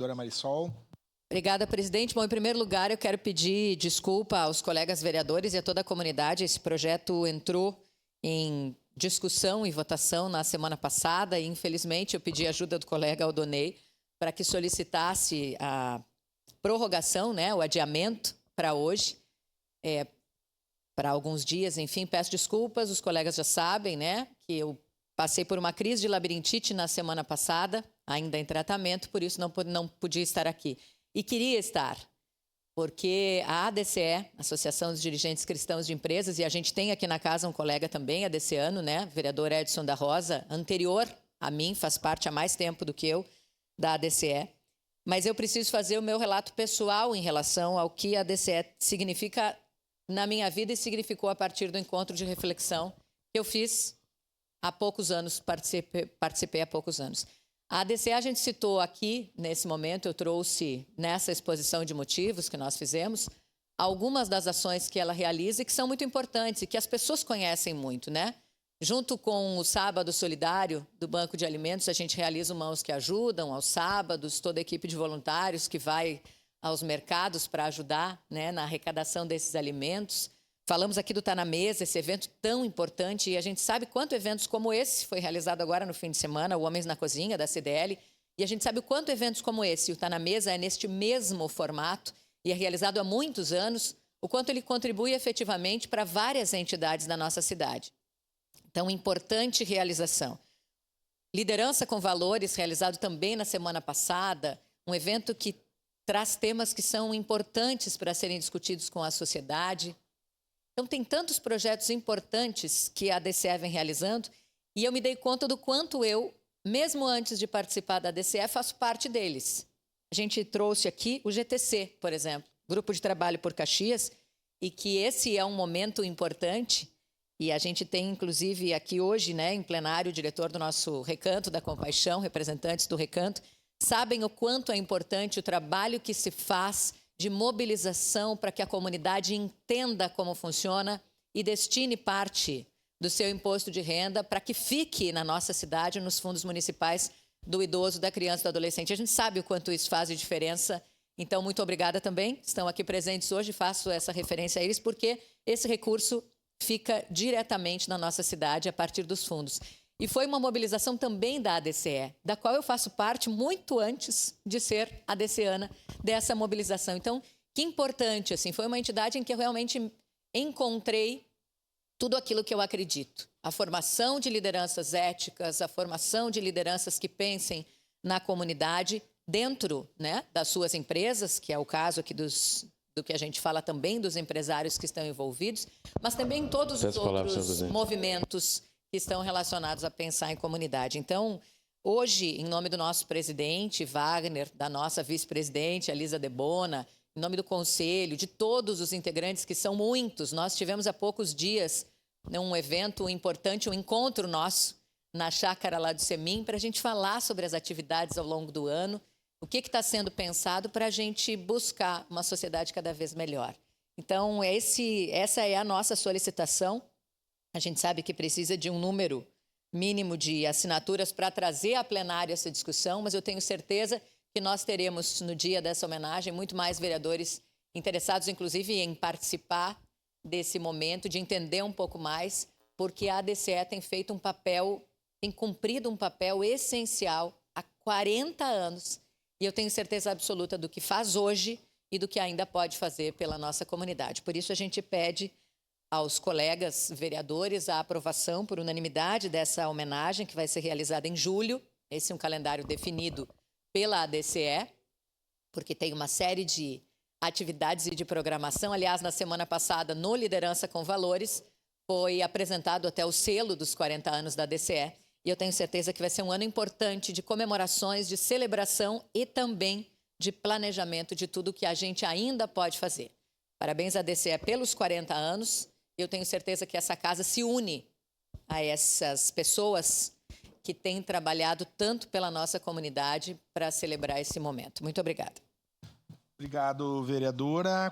Vereadora Marisol. Obrigada, presidente. Bom, em primeiro lugar, eu quero pedir desculpa aos colegas vereadores e a toda a comunidade. Esse projeto entrou em discussão e votação na semana passada e, infelizmente, eu pedi ajuda do colega Aldonei para que solicitasse a prorrogação, né, o adiamento para hoje, para alguns dias. Enfim, peço desculpas, os colegas já sabem, né, que eu passei por uma crise de labirintite na semana passada, ainda em tratamento, por isso não podia estar aqui. E queria estar, porque a ADCE, Associação dos Dirigentes Cristãos de Empresas, e a gente tem aqui na casa um colega também, ADCeano, né, vereador Edson da Rosa, anterior a mim, faz parte há mais tempo do que eu, da ADCE. Mas eu preciso fazer o meu relato pessoal em relação ao que a ADCE significa na minha vida e significou a partir do encontro de reflexão que eu fiz há poucos anos, participei há poucos anos. A ADCE a gente citou aqui, nesse momento, eu trouxe nessa exposição de motivos que nós fizemos, algumas das ações que ela realiza e que são muito importantes e que as pessoas conhecem muito, né? Junto com o Sábado Solidário do Banco de Alimentos, a gente realiza o Mãos que Ajudam, aos sábados, toda a equipe de voluntários que vai aos mercados para ajudar, né, na arrecadação desses alimentos. Falamos aqui do Tá na Mesa, esse evento tão importante, e a gente sabe quanto eventos como esse foi realizado agora no fim de semana, o Homens na Cozinha, da CDL, e a gente sabe o quanto eventos como esse, o Tá na Mesa, é neste mesmo formato e é realizado há muitos anos, o quanto ele contribui efetivamente para várias entidades da nossa cidade. Então, importante realização. Liderança com Valores, realizado também na semana passada, um evento que traz temas que são importantes para serem discutidos com a sociedade. Então, tem tantos projetos importantes que a ADCE vem realizando e eu me dei conta do quanto eu, mesmo antes de participar da ADCE, faço parte deles. A gente trouxe aqui o GTC, por exemplo, Grupo de Trabalho por Caxias, e que esse é um momento importante. E a gente tem, inclusive, aqui hoje, né, em plenário, o diretor do nosso Recanto da Compaixão, representantes do Recanto, sabem o quanto é importante o trabalho que se faz de mobilização para que a comunidade entenda como funciona e destine parte do seu imposto de renda para que fique na nossa cidade, nos fundos municipais do idoso, da criança e do adolescente. A gente sabe o quanto isso faz de diferença. Então, muito obrigada também. Estão aqui presentes hoje, faço essa referência a eles, porque esse recurso fica diretamente na nossa cidade a partir dos fundos. E foi uma mobilização também da ADCE, da qual eu faço parte muito antes de ser ADCeana dessa mobilização. Então, que importante, assim, foi uma entidade em que eu realmente encontrei tudo aquilo que eu acredito. A formação de lideranças éticas, a formação de lideranças que pensem na comunidade dentro, né, das suas empresas, que é o caso aqui do que a gente fala também dos empresários que estão envolvidos, mas também todos os outros movimentos que estão relacionados a pensar em comunidade. Então, hoje, em nome do nosso presidente Wagner, da nossa vice-presidente Elisa Debona, em nome do conselho, de todos os integrantes, que são muitos, nós tivemos há poucos dias um evento importante, um encontro nosso na chácara lá do Semim, para a gente falar sobre as atividades ao longo do ano, o que está sendo pensado para a gente buscar uma sociedade cada vez melhor. Então, essa é a nossa solicitação. A gente sabe que precisa de um número mínimo de assinaturas para trazer a plenário essa discussão, mas eu tenho certeza que nós teremos, no dia dessa homenagem, muito mais vereadores interessados, inclusive, em participar desse momento, de entender um pouco mais, porque a ADCE tem feito um papel, tem cumprido um papel essencial há 40 anos, e eu tenho certeza absoluta do que faz hoje e do que ainda pode fazer pela nossa comunidade. Por isso, a gente pede aos colegas vereadores a aprovação por unanimidade dessa homenagem, que vai ser realizada em julho. Esse é um calendário definido pela ADCE, porque tem uma série de atividades e de programação. Aliás, na semana passada, no Liderança com Valores, foi apresentado até o selo dos 40 anos da ADCE. E eu tenho certeza que vai ser um ano importante de comemorações, de celebração e também de planejamento de tudo que a gente ainda pode fazer. Parabéns à ADCE pelos 40 anos. Eu tenho certeza que essa casa se une a essas pessoas que têm trabalhado tanto pela nossa comunidade para celebrar esse momento. Muito obrigada. Obrigado, vereadora.